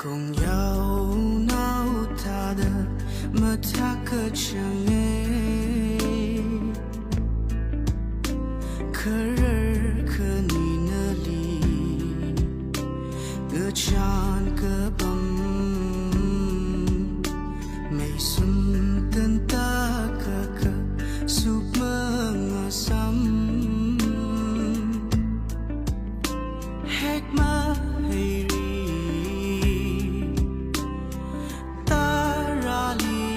共要闹他的么他可chẳng nghe可人可你那里个唱个蹦没孙等大个个 sup mengasam hikmah hiri tarali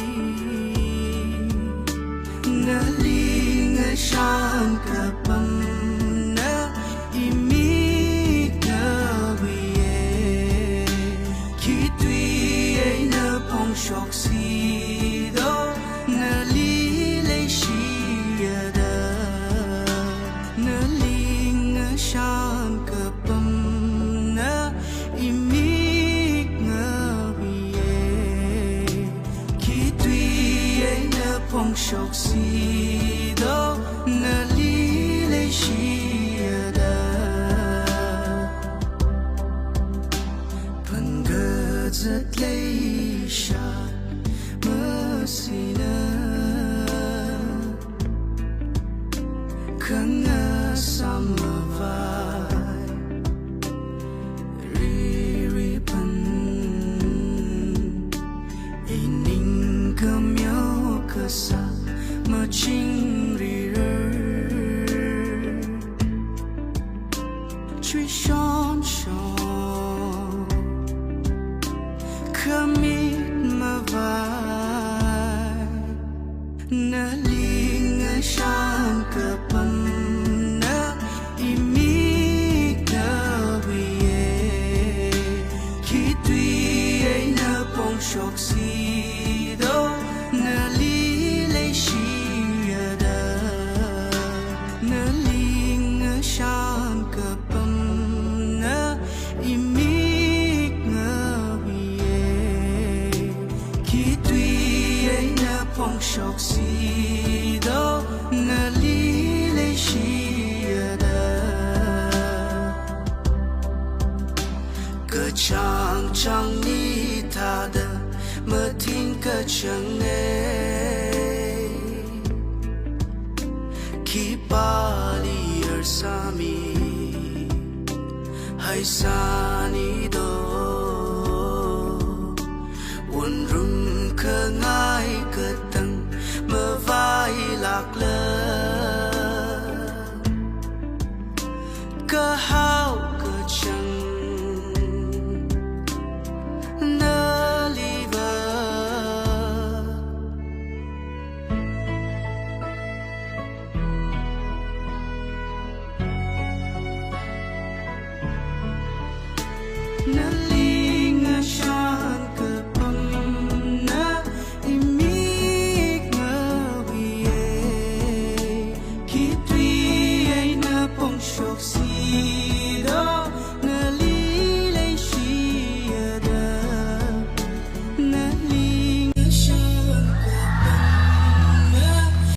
nali ngashan kapam na imi kawiye kitwi ay na pong shok si do nali lay shiyada nali ngashan kapam na imi kawiye kitwi ay na pong shok si do nali lay shiyada Pangazat lay shan masina Kanga samavai Riri pan Ining kamyaw kasa Maching rirer Chui shon shon Kamit mavai Naling siyang kapam na imig kawiye Kitwi ay napong syok sido Nalilay siyada Naling siyang kapam na imig kawiye Kitwi ay napong syok sido Nalilay siyada Kachang chang ni ta da Mơ thiên kachang ne Khi pali ersami Hay sani do Quân rung khơ ngai cơ tăng Mơ vai lạc lơ Cơ hao cơ chẳng Nơ li vơ Nơ